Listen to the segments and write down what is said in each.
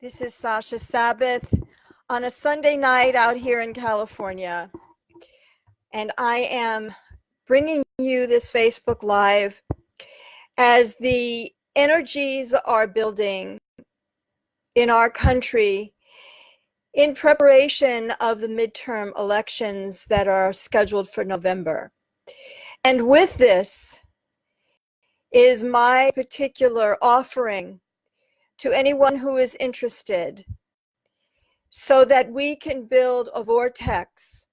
This is Sasha Sabbeth on a Sunday night out here in California. And I am bringing you this Facebook Live as the energies are building in our country in preparation of the midterm elections that are scheduled for November. And with this is my particular offering to anyone who is interested, so that we can build a vortex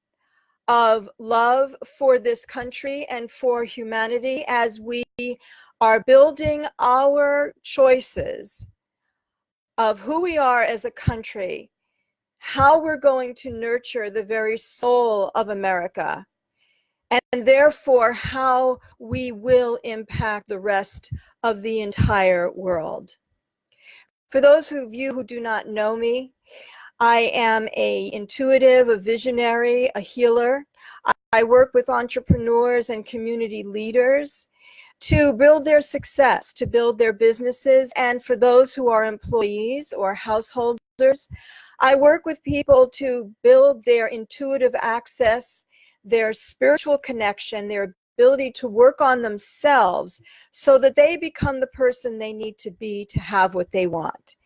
of love for this country and for humanity as we are building our choices of who we are as a country, how we're going to nurture the very soul of America, and therefore how we will impact the rest of the entire world. For those of you who do not know me, I am an intuitive, a visionary, a healer. I work with entrepreneurs and community leaders to build their success, to build their businesses. And for those who are employees or householders, I work with people to build their intuitive access, their spiritual connection, their ability to work on themselves so that they become the person they need to be to have what they want.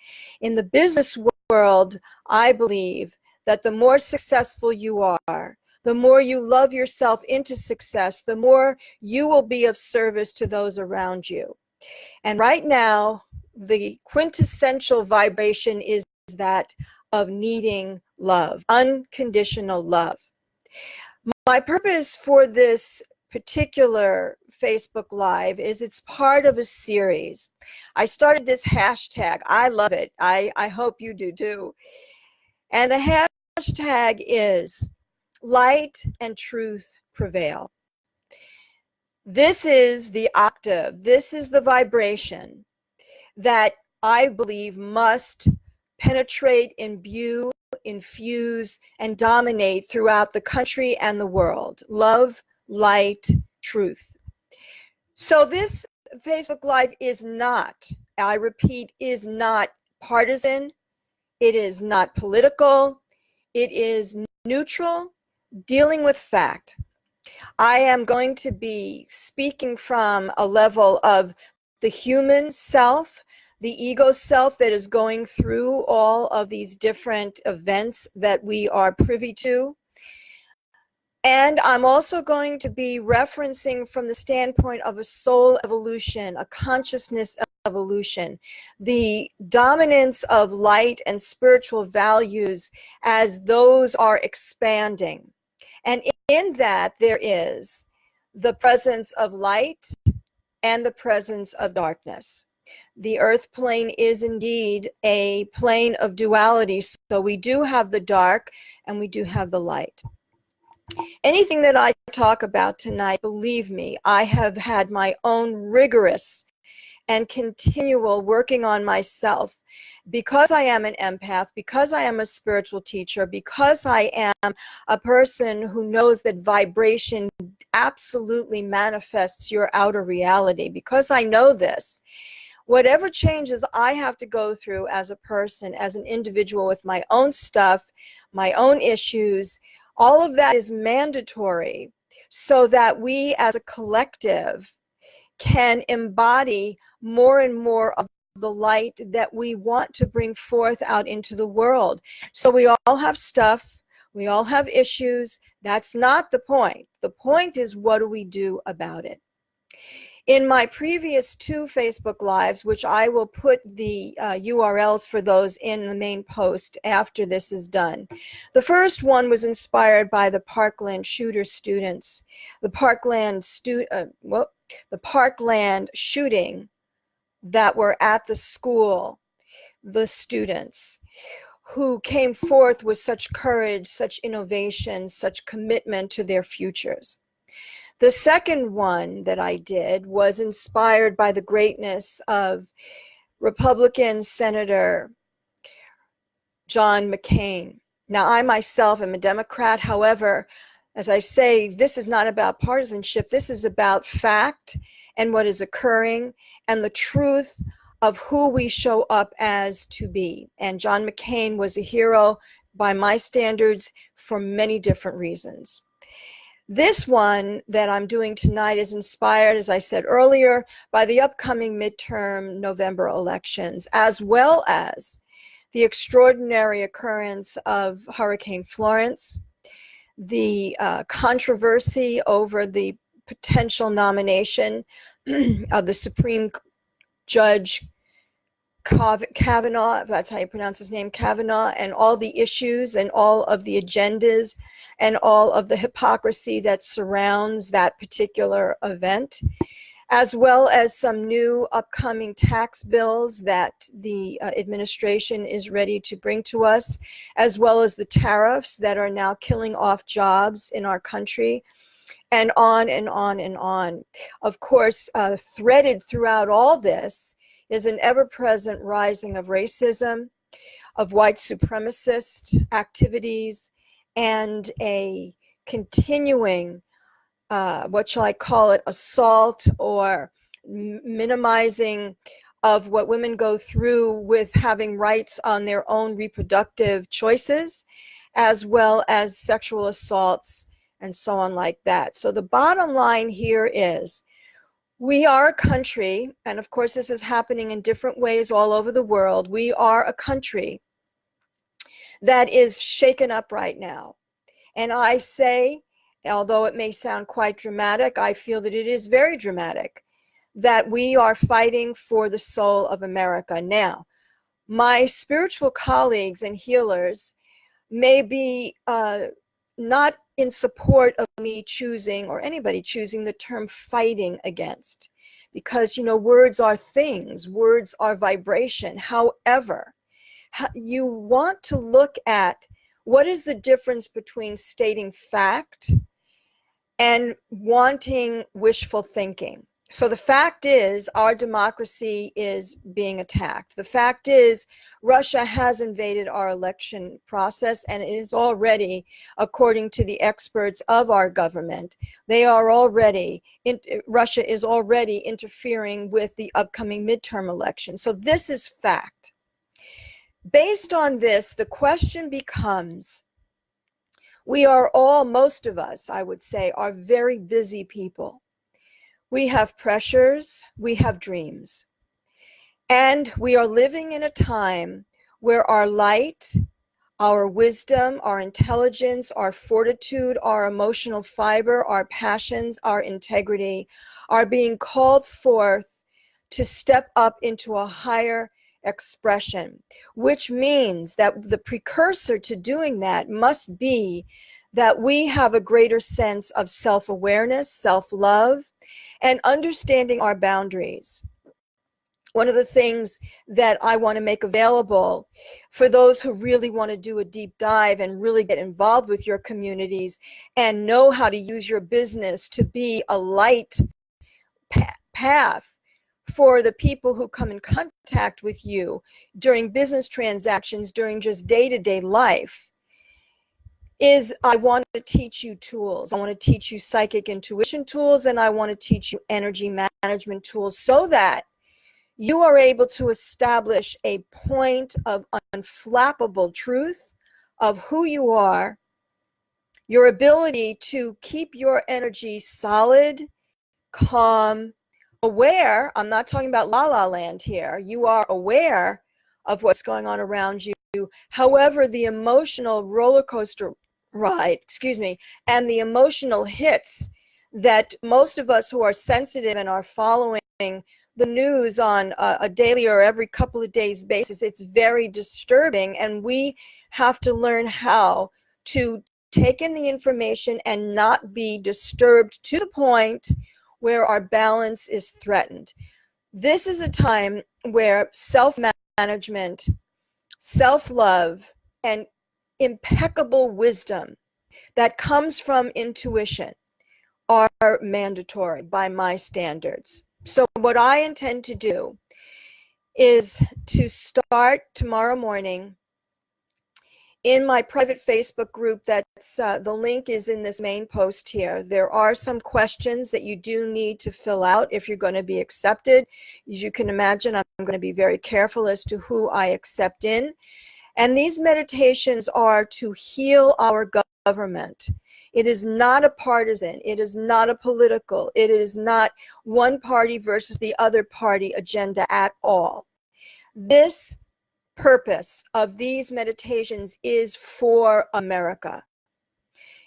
In the business world, I believe that the more successful you are, the more you love yourself into success, the more you will be of service to those around you. And right now, the quintessential vibration is that of needing love, unconditional love. My purpose for this particular Facebook Live is it's part of a series. I started this hashtag. I love it. I hope you do too. And the hashtag is light and truth prevail. This is the octave. This is the vibration that I believe must penetrate, imbue, infuse, and dominate throughout the country and the world. Love, light, truth. So this Facebook Live is not, I repeat, is not partisan. It is not political. It is neutral, dealing with fact. I am going to be speaking from a level of the human self, the ego self that is going through all of these different events that we are privy to. And I'm also going to be referencing from the standpoint of a soul evolution, a consciousness evolution, the dominance of light and spiritual values as those are expanding. And in that there is the presence of light and the presence of darkness. The earth plane is indeed a plane of duality. So we do have the dark and we do have the light. Anything that I talk about tonight, believe me, I have had my own rigorous and continual working on myself because I am an empath, because I am a spiritual teacher, because I am a person who knows that vibration absolutely manifests your outer reality. Because I know this, whatever changes I have to go through as a person, as an individual with my own stuff, my own issues, all of that is mandatory so that we as a collective can embody more and more of the light that we want to bring forth out into the world. So we all have stuff, we all have issues. That's not the point. The point is, what do we do about it? In my previous 2 Facebook Lives, which I will put the URLs for those in the main post after this is done. The first one was inspired by the Parkland shooter students, the Parkland shooting that were at the school, the students who came forth with such courage, such innovation, such commitment to their futures. The second one that I did was inspired by the greatness of Republican Senator John McCain. Now, I myself am a Democrat. However, as I say, this is not about partisanship. This is about fact and what is occurring and the truth of who we show up as to be. And John McCain was a hero by my standards for many different reasons. This one that I'm doing tonight is inspired, as I said earlier, by the upcoming midterm November elections, as well as the extraordinary occurrence of Hurricane Florence, the controversy over the potential nomination of the Supreme Judge Kavanaugh, if that's how you pronounce his name, Kavanaugh, and all the issues and all of the agendas and all of the hypocrisy that surrounds that particular event, as well as some new upcoming tax bills that the administration is ready to bring to us, as well as the tariffs that are now killing off jobs in our country, and on and on and on. Of course, threaded throughout all this is an ever-present rising of racism, of white supremacist activities, and a continuing, what shall I call it, assault or minimizing of what women go through with having rights on their own reproductive choices, as well as sexual assaults and so on like that. So the bottom line here is, we are a country, and of course this is happening in different ways all over the world. We are a country that is shaken up right now. And I say, although it may sound quite dramatic, I feel that it is very dramatic, that we are fighting for the soul of America. Now, my spiritual colleagues and healers may be not in support of me choosing, or anybody choosing, the term fighting against, because, you know, words are things, words are vibration. However, you want to look at what is the difference between stating fact and wanting wishful thinking. So the fact is, our democracy is being attacked. The fact is, Russia has invaded our election process, and it is already, according to the experts of our government, Russia is already interfering with the upcoming midterm election. So this is fact. Based on this, the question becomes, we are all, most of us, I would say, are very busy people. We have pressures, we have dreams, and we are living in a time where our light, our wisdom, our intelligence, our fortitude, our emotional fiber, our passions, our integrity are being called forth to step up into a higher expression, which means that the precursor to doing that must be that we have a greater sense of self-awareness, self-love, and understanding our boundaries. One of the things that I want to make available for those who really want to do a deep dive and really get involved with your communities and know how to use your business to be a light path for the people who come in contact with you during business transactions, during just day-to-day life, is I want to teach you tools. I want to teach you psychic intuition tools, and I want to teach you energy management tools so that you are able to establish a point of unflappable truth of who you are, your ability to keep your energy solid, calm, aware. I'm not talking about la la land here. You are aware of what's going on around you. However, the emotional roller coaster ride, and the emotional hits that most of us who are sensitive and are following the news on a daily or every couple of days basis, it's very disturbing, and we have to learn how to take in the information and not be disturbed to the point where our balance is threatened. This is a time where self-management, self-love, and impeccable wisdom that comes from intuition are mandatory by my standards. So what I intend to do is to start tomorrow morning in my private Facebook group, that's the link is in this main post here. There are some questions that you do need to fill out if you're going to be accepted. As you can imagine, I'm going to be very careful as to who I accept in. And these meditations are to heal our government. It is not a partisan. It is not a political. It is not one party versus the other party agenda at all. This purpose of these meditations is for America,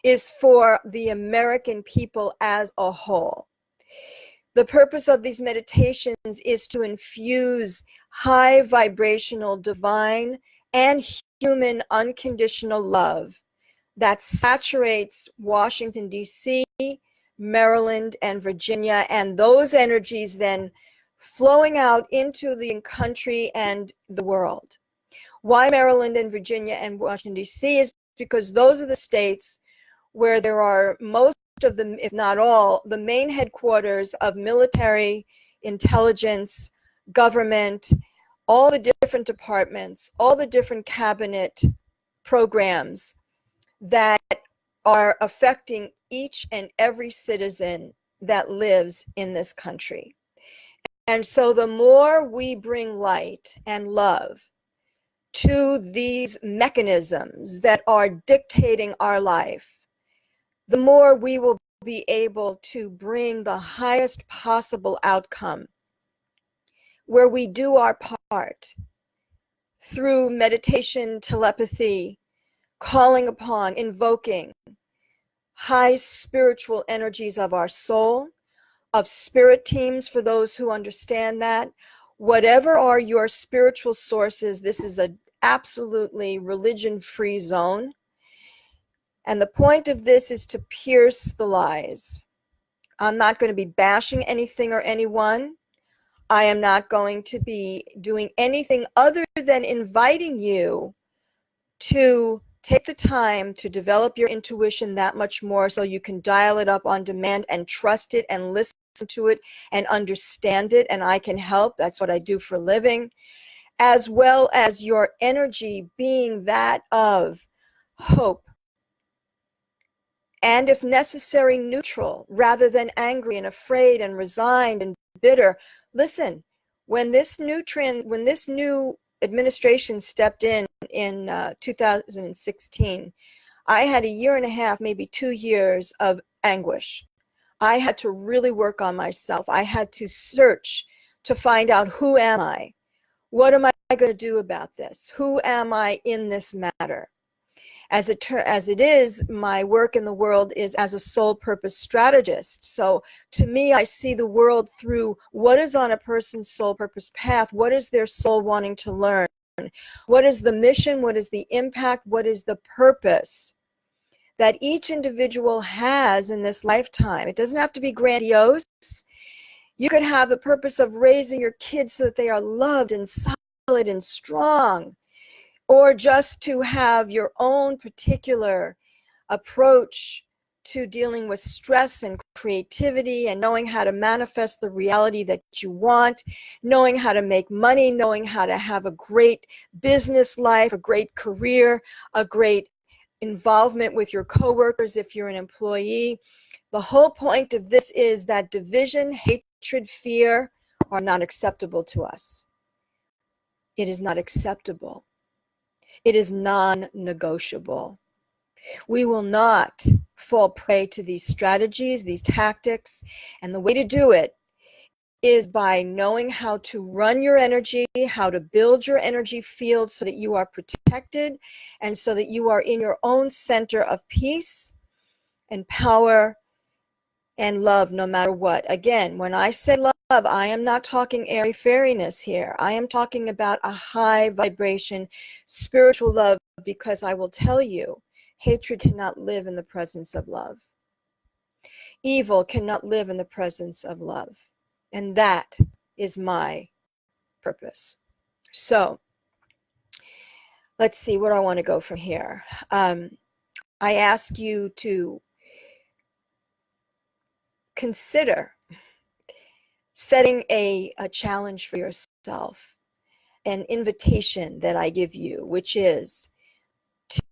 is for the American people as a whole. The purpose of these meditations is to infuse high vibrational, divine, and human unconditional love that saturates Washington, D.C., Maryland, and Virginia, and those energies then flowing out into the country and the world. Why Maryland and Virginia and Washington, D.C. is because those are the states where there are most of them, if not all, the main headquarters of military, intelligence, government, all the different departments, all the different cabinet programs that are affecting each and every citizen that lives in this country. And so the more we bring light and love to these mechanisms that are dictating our life, the more we will be able to bring the highest possible outcome, where we do our part through meditation, telepathy, calling upon, invoking high spiritual energies of our soul, of spirit teams for those who understand that. Whatever are your spiritual sources, this is an absolutely religion-free zone. And the point of this is to pierce the lies. I'm not going to be bashing anything or anyone. I am not going to be doing anything other than inviting you to take the time to develop your intuition that much more so you can dial it up on demand and trust it and listen to it and understand it. And I can help. That's what I do for a living. As well as your energy being that of hope, and if necessary, neutral, rather than angry and afraid and resigned and bitter. Listen, when this new administration stepped in 2016, I had a year and a half, maybe 2 years of anguish. I had to really work on myself. I had to search to find out, who am I? What am I going to do about this? Who am I in this matter? As it is, my work in the world is as a soul purpose strategist. So to me, I see the world through what is on a person's soul purpose path. What is their soul wanting to learn? What is the mission? What is the impact? What is the purpose that each individual has in this lifetime? It doesn't have to be grandiose. You could have the purpose of raising your kids so that they are loved and solid and strong, or just to have your own particular approach to dealing with stress and creativity and knowing how to manifest the reality that you want, knowing how to make money, knowing how to have a great business life, a great career, a great involvement with your coworkers if you're an employee. The whole point of this is that division, hatred, fear are not acceptable to us. It is not acceptable. It is non-negotiable. We will not fall prey to these strategies, these tactics, and the way to do it is by knowing how to run your energy, how to build your energy field so that you are protected and so that you are in your own center of peace and power and love, no matter what. Again, when I say love, I am not talking airy-fairiness here. I am talking about a high vibration, spiritual love, because I will tell you, hatred cannot live in the presence of love. Evil cannot live in the presence of love. And that is my purpose. So, let's see where I want to go from here. I ask you to consider setting a challenge for yourself, an invitation that I give you, which is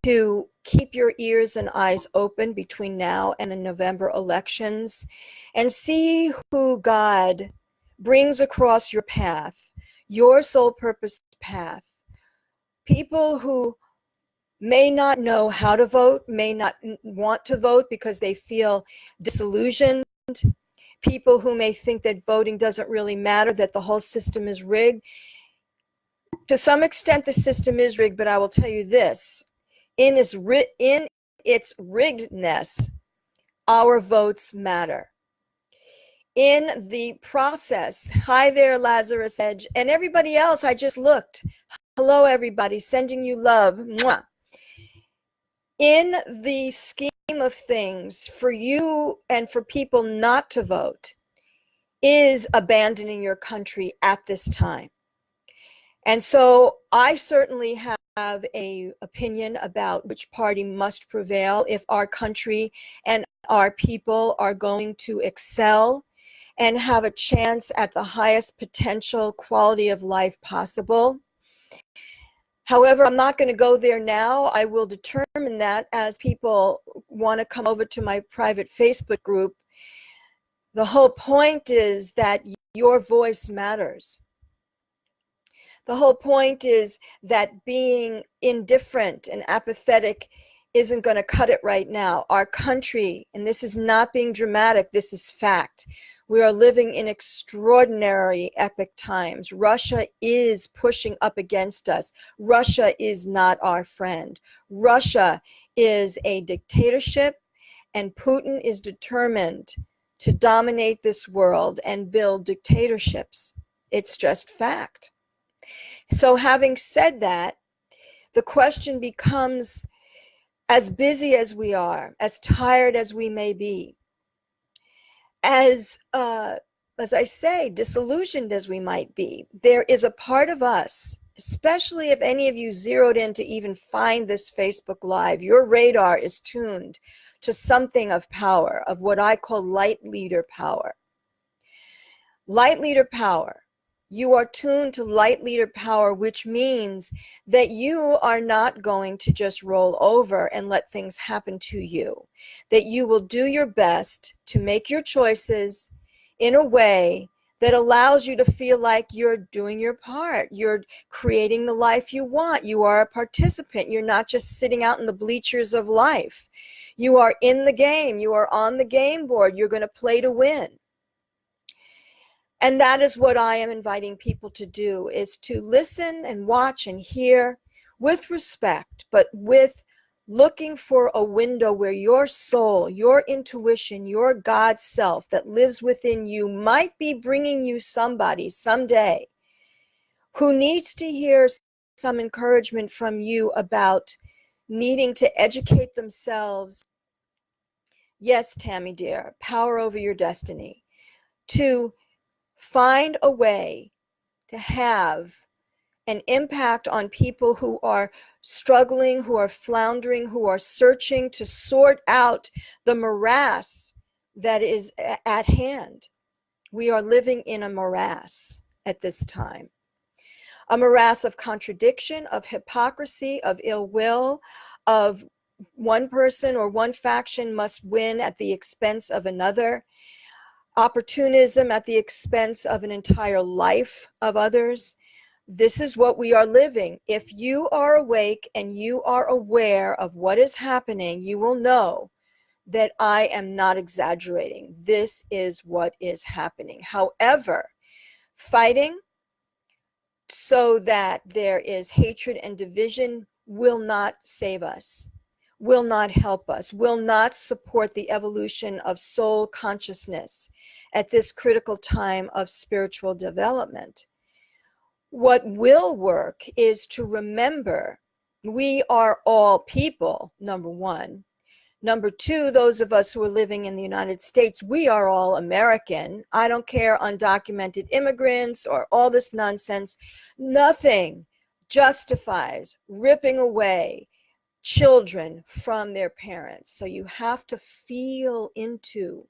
to keep your ears and eyes open between now and the November elections and see who God brings across your path, your soul purpose path. People who may not know how to vote, may not want to vote because they feel disillusioned. People who may think that voting doesn't really matter, that the whole system is rigged. To some extent, the system is rigged, but I will tell you this. In its riggedness, our votes matter. In the process, hi there, Lazarus Edge, and everybody else, I just looked. Hello, everybody, sending you love. Mwah. In the scheme of things, for you and for people not to vote is abandoning your country at this time. And so I certainly have an opinion about which party must prevail if our country and our people are going to excel and have a chance at the highest potential quality of life possible. However, I'm not going to go there now. I will determine that as people want to come over to my private Facebook group. The whole point is that your voice matters. The whole point is that being indifferent and apathetic isn't going to cut it right now. Our country, and this is not being dramatic, this is fact. We are living in extraordinary epic times. Russia is pushing up against us. Russia is not our friend. Russia is a dictatorship, and Putin is determined to dominate this world and build dictatorships. It's just fact. So having said that, the question becomes, as busy as we are, as tired as we may be, as I say, disillusioned as we might be, there is a part of us, especially if any of you zeroed in to even find this Facebook Live, your radar is tuned to something of power, of what I call light leader power. Light leader power. You are tuned to light leader power, which means that you are not going to just roll over and let things happen to you. That you will do your best to make your choices in a way that allows you to feel like you're doing your part. You're creating the life you want. You are a participant. You're not just sitting out in the bleachers of life. You are in the game. You are on the game board. You're going to play to win. And that is what I am inviting people to do, is to listen and watch and hear with respect, but with looking for a window where your soul, your intuition, your God self that lives within you might be bringing you somebody someday who needs to hear some encouragement from you about needing to educate themselves. Yes, Tammy dear, power over your destiny. To find a way to have an impact on people who are struggling, who are floundering, who are searching to sort out the morass that is at hand. We are living in a morass at this time. A morass of contradiction, of hypocrisy, of ill will, of one person or one faction must win at the expense of another. Opportunism at the expense of an entire life of others. This is what we are living. If you are awake and you are aware of what is happening, you will know that I am not exaggerating. This is what is happening. However, fighting so that there is hatred and division will not save us, will not help us, will not support the evolution of soul consciousness at this critical time of spiritual development. What will work is to remember we are all people, number one. Number two, those of us who are living in the United States, we are all American. I don't care, undocumented immigrants or all this nonsense. Nothing justifies ripping away children from their parents. So you have to feel into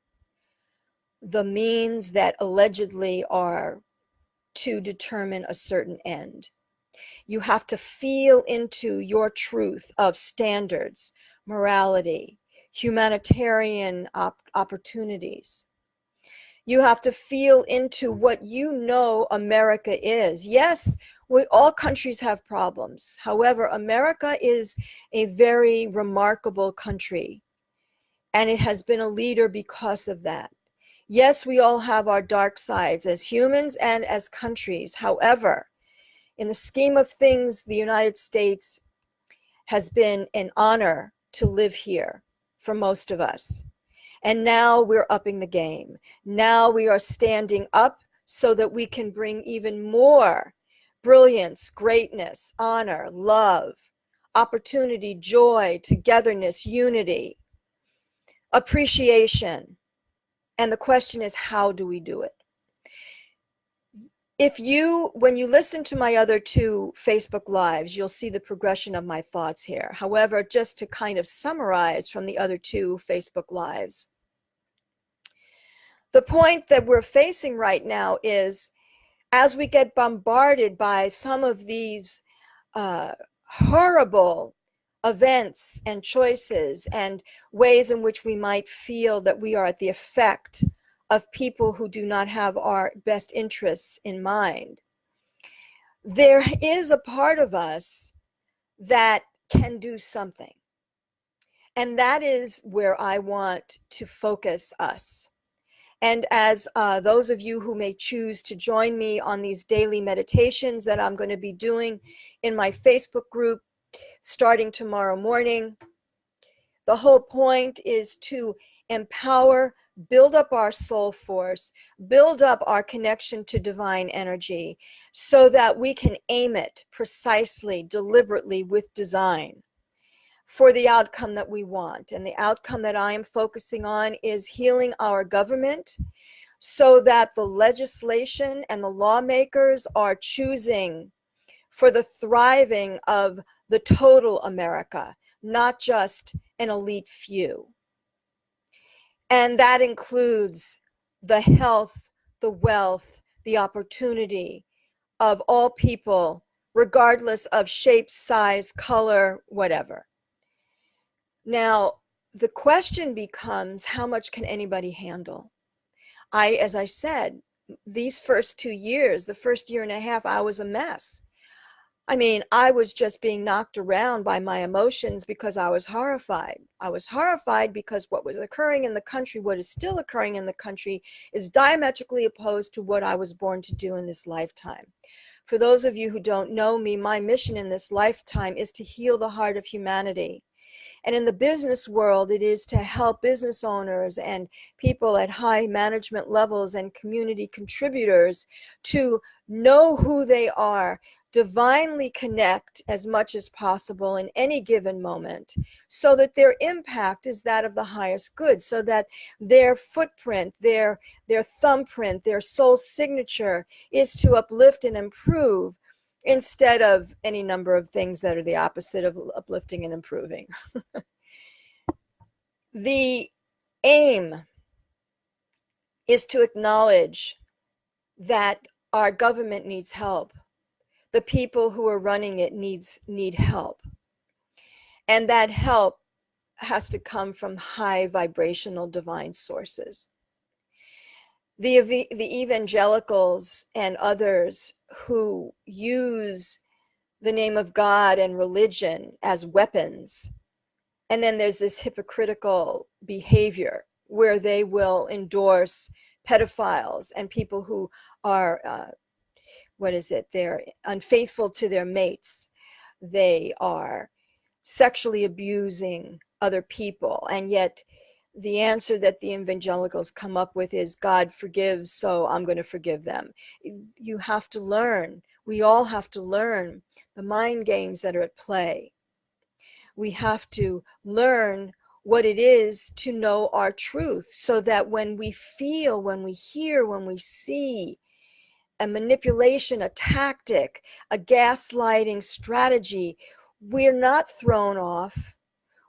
the means that allegedly are to determine a certain end. You have to feel into your truth of standards, morality, humanitarian opportunities. You have to feel into what you know America is. Yes, all countries have problems. However, America is a very remarkable country, and it has been a leader because of that. Yes, we all have our dark sides as humans and as countries. However, in the scheme of things, the United States has been an honor to live here for most of us. And now we're upping the game. Now we are standing up so that we can bring even more brilliance, greatness, honor, love, opportunity, joy, togetherness, unity, appreciation. And the question is, how do we do it? When you listen to my other two Facebook Lives, you'll see the progression of my thoughts here. However, just to kind of summarize from the other two Facebook Lives, the point that we're facing right now is, as we get bombarded by some of these horrible events and choices and ways in which we might feel that we are at the effect of people who do not have our best interests in mind, there is a part of us that can do something. And that is where I want to focus us. And as those of you who may choose to join me on these daily meditations that I'm going to be doing in my Facebook group starting tomorrow morning, the whole point is to empower, build up our soul force, build up our connection to divine energy so that we can aim it precisely, deliberately, with design for the outcome that we want. And the outcome that I am focusing on is healing our government so that the legislation and the lawmakers are choosing for the thriving of the total America, not just an elite few. And that includes the health, the wealth, the opportunity of all people, regardless of shape, size, color, whatever. Now, the question becomes, how much can anybody handle? As I said, these first 2 years, the first year and a half, I was a mess. I mean, I was just being knocked around by my emotions because I was horrified. I was horrified because what was occurring in the country, what is still occurring in the country, is diametrically opposed to what I was born to do in this lifetime. For those of you who don't know me, my mission in this lifetime is to heal the heart of humanity. And in the business world, it is to help business owners and people at high management levels and community contributors to know who they are, divinely connect as much as possible in any given moment so that their impact is that of the highest good, so that their footprint, their thumbprint, their soul signature is to uplift and improve instead of any number of things that are the opposite of uplifting and improving. The aim is to acknowledge that our government needs help. The people who are running it need help. And that help has to come from high vibrational divine sources. The evangelicals and others who use the name of God and religion as weapons, and then there's this hypocritical behavior where they will endorse pedophiles and people who are they're unfaithful to their mates. They are sexually abusing other people. And yet the answer that the evangelicals come up with is, God forgives, so I'm going to forgive them. You have to learn. We all have to learn the mind games that are at play. We have to learn what it is to know our truth so that when we feel, when we hear, when we see a manipulation, a tactic, a gaslighting strategy, we're not thrown off,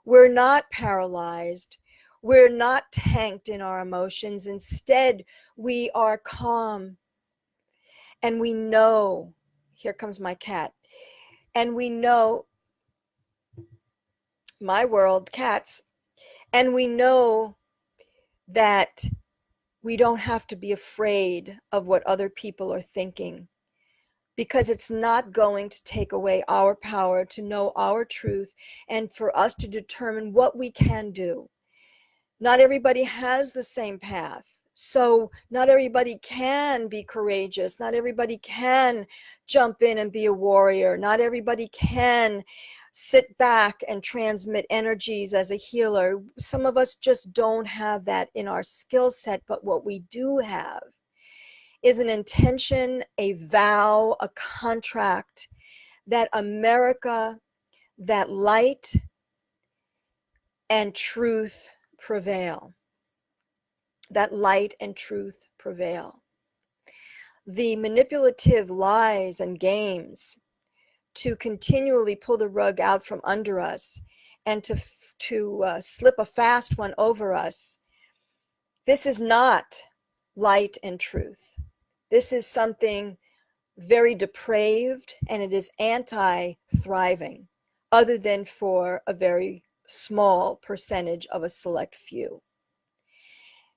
we're not paralyzed, we're not tanked in our emotions. Instead, we are calm and we know, here comes my cat, And we know, my world, cats, and we know that we don't have to be afraid of what other people are thinking, because it's not going to take away our power to know our truth and for us to determine what we can do. Not everybody has the same path. So not everybody can be courageous. Not everybody can jump in and be a warrior. Not everybody can sit back and transmit energies as a healer. Some of us just don't have that in our skill set. But what we do have is an intention, a vow, a contract that America, that light and truth prevail. That light and truth prevail. The manipulative lies and games to continually pull the rug out from under us and to slip a fast one over us, this is not light and truth. This is something very depraved, and it is anti-thriving, other than for a very small percentage of a select few.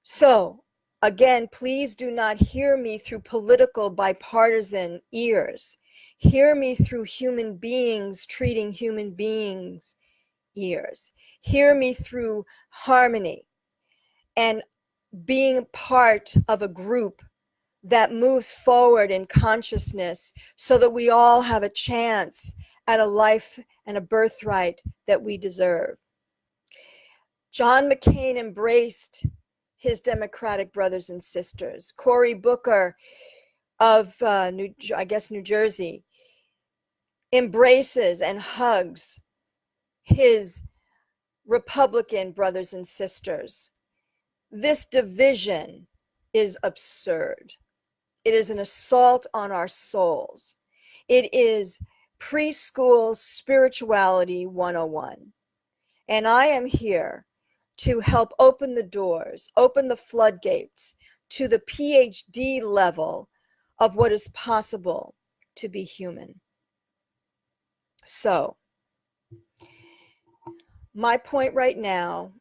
So, again, please do not hear me through political bipartisan ears. Hear me through human beings treating human beings ears. Hear me through harmony and being part of a group that moves forward in consciousness so that we all have a chance at a life and a birthright that we deserve. John McCain embraced his Democratic brothers and sisters. Cory Booker of, New Jersey, embraces and hugs his Republican brothers and sisters. This division is absurd. It is an assault on our souls. It is preschool spirituality 101. And I am here to help open the doors, open the floodgates to the PhD level of what is possible to be human. So, my point right now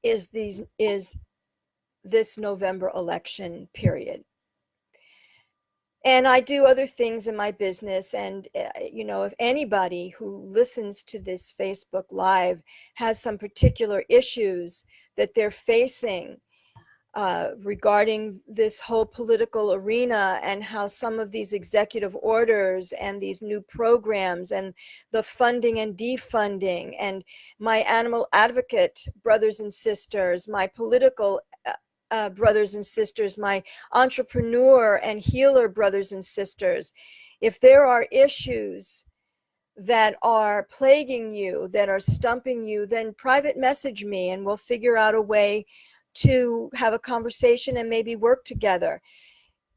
is this November election period. And I do other things in my business. And, if anybody who listens to this Facebook Live has some particular issues that they're facing regarding this whole political arena and how some of these executive orders and these new programs and the funding and defunding, and my animal advocate brothers and sisters, my political brothers and sisters, my entrepreneur and healer brothers and sisters, if there are issues that are plaguing you, that are stumping you, then private message me and we'll figure out a way to have a conversation and maybe work together.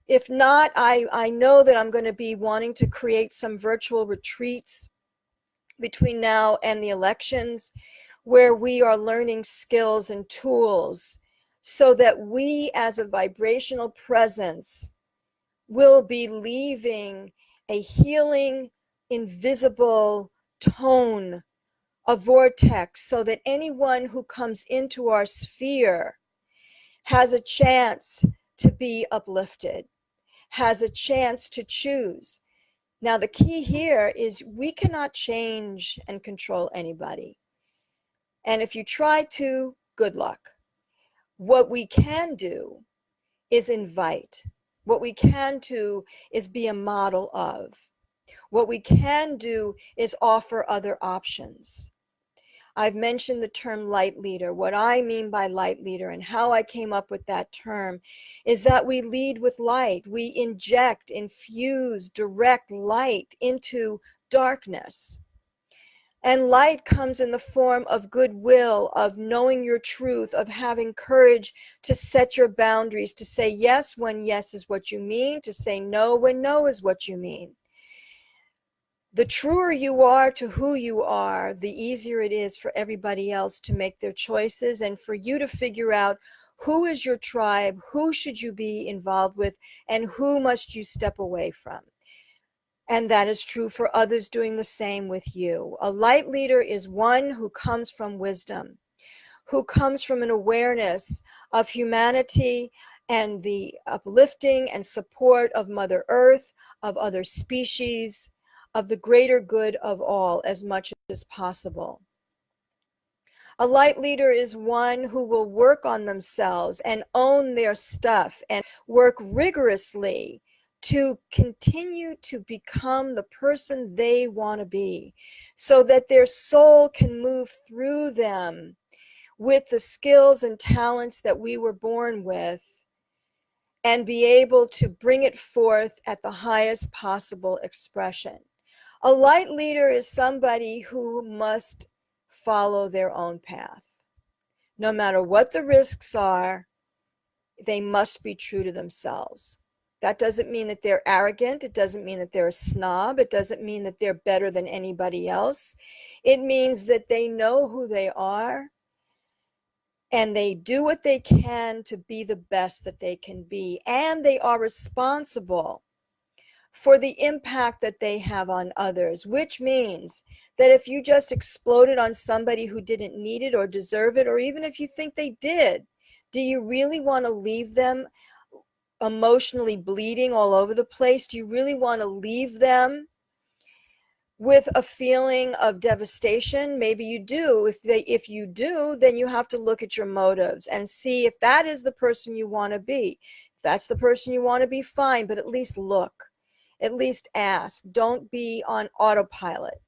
If not, I know that I'm going to be wanting to create some virtual retreats between now and the elections where we are learning skills and tools so that we as a vibrational presence will be leaving a healing, invisible tone, a vortex, so that anyone who comes into our sphere has a chance to be uplifted, has a chance to choose. Now, the key here is we cannot change and control anybody. And if you try to, good luck. What we can do is invite. What we can do is be a model of. What we can do is offer other options. I've mentioned the term light leader. What I mean by light leader and how I came up with that term is that we lead with light. We inject, infuse, direct light into darkness. And light comes in the form of goodwill, of knowing your truth, of having courage to set your boundaries, to say yes when yes is what you mean, to say no when no is what you mean. The truer you are to who you are, the easier it is for everybody else to make their choices and for you to figure out who is your tribe, who should you be involved with, and who must you step away from. And that is true for others doing the same with you. A light leader is one who comes from wisdom, who comes from an awareness of humanity and the uplifting and support of Mother Earth, of other species, of the greater good of all as much as possible. A light leader is one who will work on themselves and own their stuff and work rigorously to continue to become the person they want to be, so that their soul can move through them with the skills and talents that we were born with and be able to bring it forth at the highest possible expression. A light leader is somebody who must follow their own path. No matter what the risks are, they must be true to themselves. That doesn't mean that they're arrogant. It doesn't mean that they're a snob. It doesn't mean that they're better than anybody else. It means that they know who they are and they do what they can to be the best that they can be. And they are responsible for the impact that they have on others, which means that if you just exploded on somebody who didn't need it or deserve it, or even if you think they did, do you really want to leave them emotionally bleeding all over the place? Do you really want to leave them with a feeling of devastation? Maybe you do. If you do, then you have to look at your motives and see if that is the person you want to be. If that's the person you want to be, fine, but at least look. At least ask. Don't be on autopilot.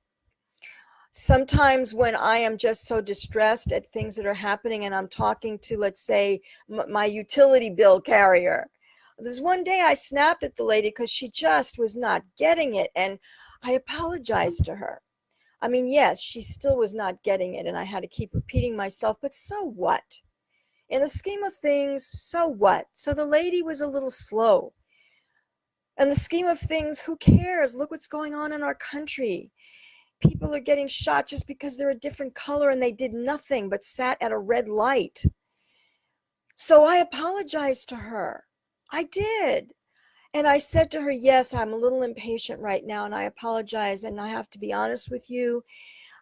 Sometimes when I am just so distressed at things that are happening and I'm talking to, let's say, my utility bill carrier, there's one day I snapped at the lady because she just was not getting it, and I apologized to her. I mean, yes, she still was not getting it, and I had to keep repeating myself, but so what? In the scheme of things, so what? So the lady was a little slow. In the scheme of things, who cares? Look what's going on in our country. People are getting shot just because they're a different color and they did nothing but sat at a red light. So I apologized to her. I did. And I said to her, yes, I'm a little impatient right now and I apologize. And I have to be honest with you.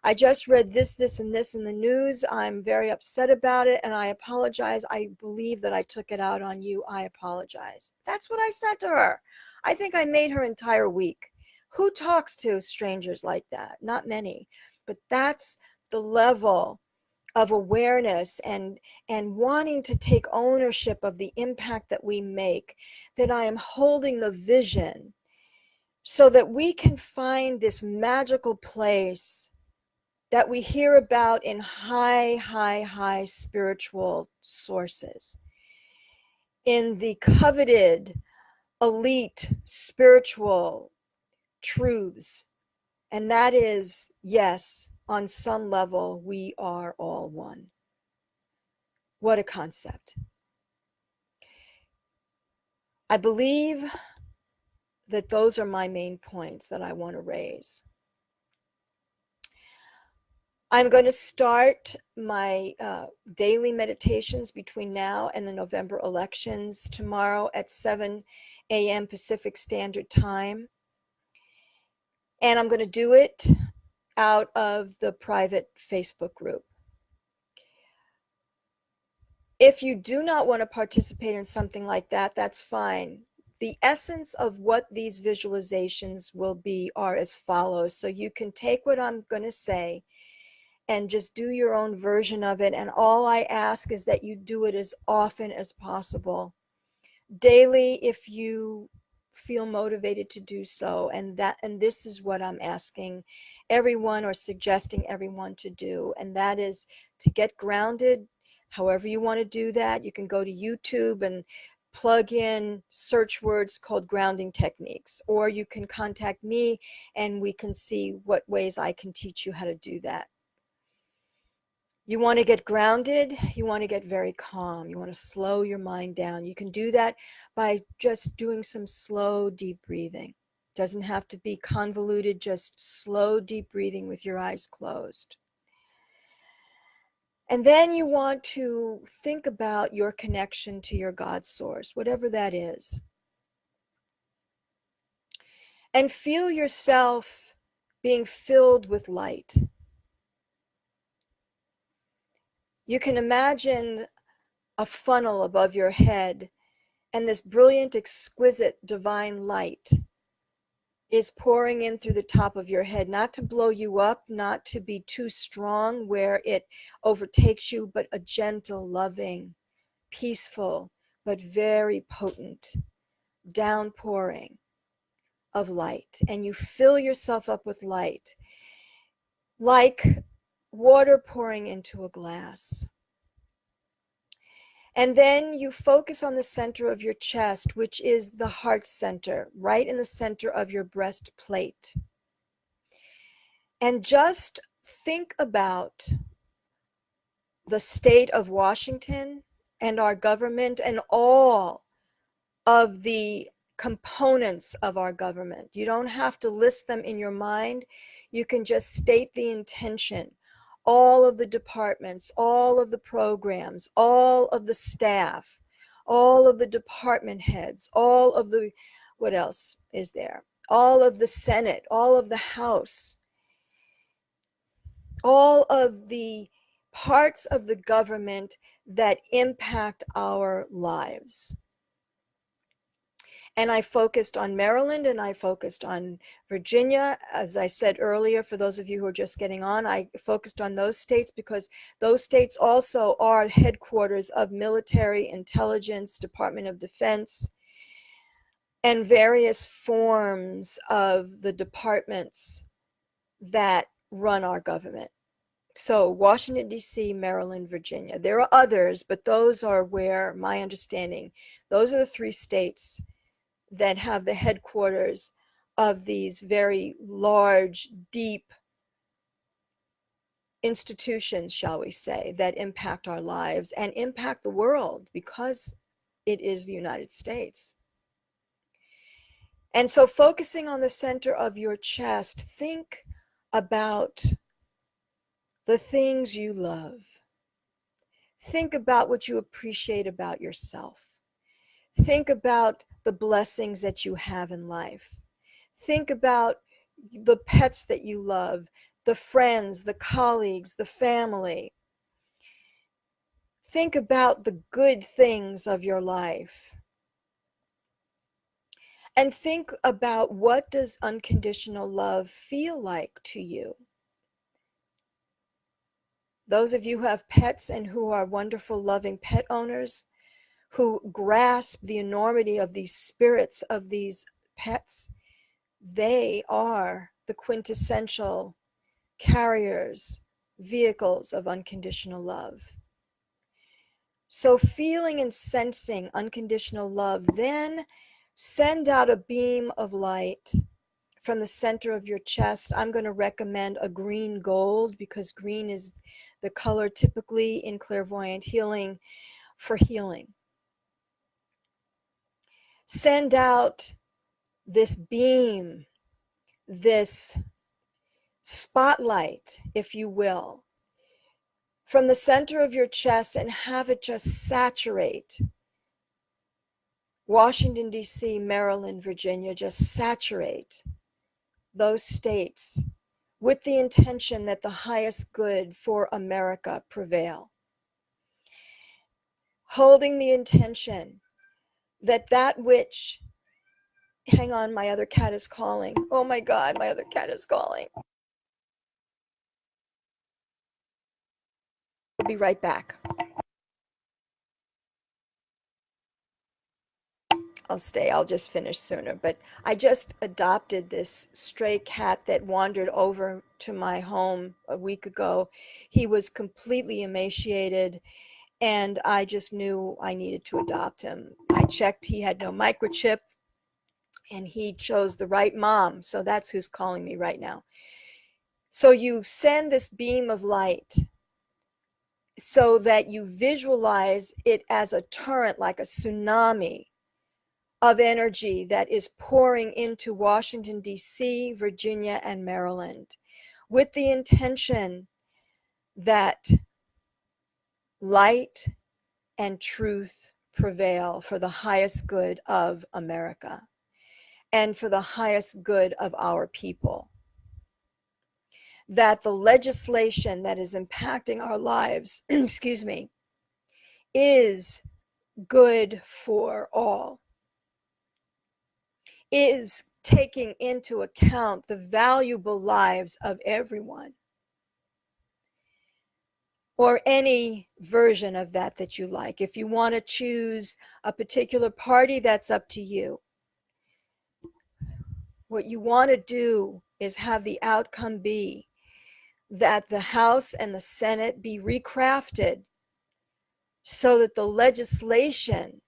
I just read this, and this in the news. I'm very upset about it and I apologize. I believe that I took it out on you. I apologize. That's what I said to her. I think I made her entire week. Who talks to strangers like that? Not many. But that's the level of awareness and wanting to take ownership of the impact that we make, that I am holding the vision so that we can find this magical place that we hear about in high spiritual sources, in the coveted elite spiritual truths. And that is, yes, on some level, we are all one. What a concept. I believe that those are my main points that I want to raise. I'm going to start my daily meditations between now and the November elections tomorrow at 7 a.m. Pacific Standard Time. And I'm going to do it out of the private Facebook group. If you do not want to participate in something like that, that's fine. The essence of what these visualizations will be are as follows. So you can take what I'm going to say and just do your own version of it. And all I ask is that you do it as often as possible. Daily, if you feel motivated to do so. And this is what I'm asking everyone or suggesting everyone to do. And that is to get grounded. However you want to do that, you can go to YouTube and plug in search words called grounding techniques, or you can contact me and we can see what ways I can teach you how to do that. You want to get grounded, you want to get very calm, you want to slow your mind down. You can do that by just doing some slow, deep breathing. It doesn't have to be convoluted, just slow, deep breathing with your eyes closed. And then you want to think about your connection to your God source, whatever that is. and feel yourself being filled with light. You can imagine a funnel above your head, and this brilliant, exquisite, divine light is pouring in through the top of your head, not to blow you up, not to be too strong where it overtakes you, but a gentle, loving, peaceful, but very potent downpouring of light. And you fill yourself up with light, like water pouring into a glass. And then you focus on the center of your chest, which is the heart center, right in the center of your breastplate. And just think about the state of Washington and our government and all of the components of our government. You don't have to list them in your mind. You can just state the intention. All of the departments, all of the programs, all of the staff, all of the department heads, all of the, what else is there? All of the Senate, all of the House, all of the parts of the government that impact our lives. And I focused on Maryland and I focused on Virginia. As I said earlier, for those of you who are just getting on, I focused on those states because those states also are headquarters of military, intelligence, Department of Defense, and various forms of the departments that run our government. So Washington, D.C., Maryland, Virginia. There are others, but those are where my understanding, those are the three states that have the headquarters of these very large, deep institutions, shall we say, that impact our lives and impact the world because it is the United States. And so focusing on the center of your chest, think about the things you love. Think about what you appreciate about yourself. Think about the blessings that you have in life. Think about the pets that you love, the friends, the colleagues, the family. Think about the good things of your life. And think about, what does unconditional love feel like to you? Those of you who have pets and who are wonderful, loving pet owners, who grasp the enormity of these spirits of these pets, they are the quintessential carriers, vehicles of unconditional love. So feeling and sensing unconditional love, then send out a beam of light from the center of your chest. I'm going to recommend a green gold because green is the color typically in clairvoyant healing for healing. Send out this beam, this spotlight, if you will, from the center of your chest and have it just saturate Washington, D.C., Maryland, Virginia, just saturate those states with the intention that the highest good for America prevail. Holding the intention that that which, hang on, my other cat is calling. Oh my God, my other cat is calling. I'll be right back. I'll stay. I'll just finish sooner. But I just adopted this stray cat that wandered over to my home a week ago. He was completely emaciated, and I just knew I needed to adopt him. I checked, he had no microchip, and he chose the right mom. So that's who's calling me right now. So you send this beam of light so that you visualize it as a torrent, like a tsunami of energy that is pouring into Washington, D.C., Virginia, and Maryland, with the intention that light and truth prevail for the highest good of America. and for the highest good of our people. That the legislation that is impacting our lives, excuse me, is good for all, is taking into account the valuable lives of everyone, or any version of that that you like. If you want to choose a particular party, that's up to you. What you want to do is have the outcome be that the House and the Senate be recrafted so that the legislation,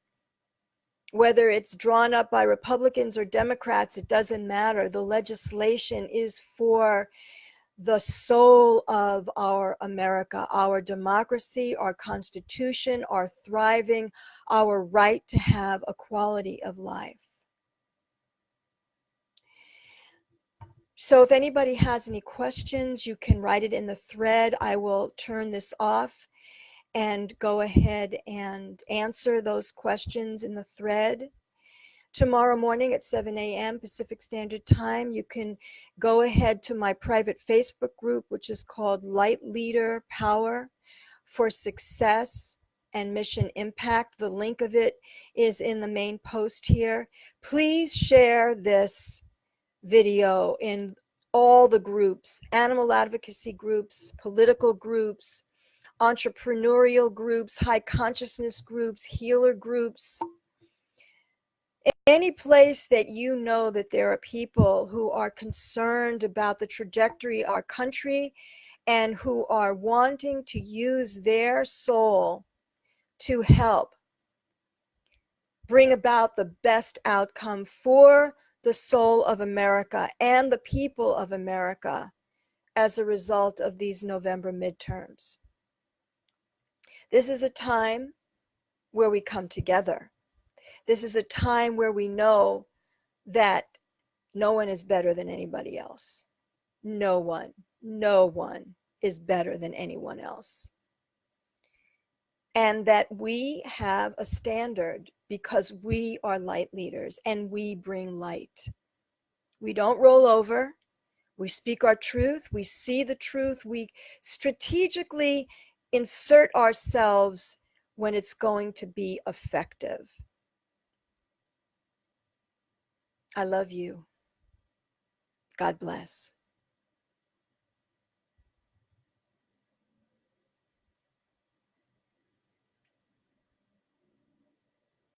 whether it's drawn up by Republicans or Democrats, it doesn't matter. The legislation is for the soul of our America, our democracy, our Constitution, our thriving, our right to have a quality of life. So if anybody has any questions, you can write it in the thread. I will turn this off and go ahead and answer those questions in the thread. Tomorrow morning at 7 a.m. Pacific Standard Time, you can go ahead to my private Facebook group, which is called Light Leader Power for Success and Mission Impact. The link of it is in the main post here. Please share this video in all the groups, animal advocacy groups, political groups, entrepreneurial groups, high consciousness groups, healer groups, any place that you know that there are people who are concerned about the trajectory of our country and who are wanting to use their soul to help bring about the best outcome for the soul of America and the people of America as a result of these November midterms. This is a time where we come together. This is a time where we know that no one is better than anybody else. No one is better than anyone else. And that we have a standard because we are light leaders and we bring light. We don't roll over. We speak our truth. We see the truth. We strategically insert ourselves when it's going to be effective. I love you. God bless.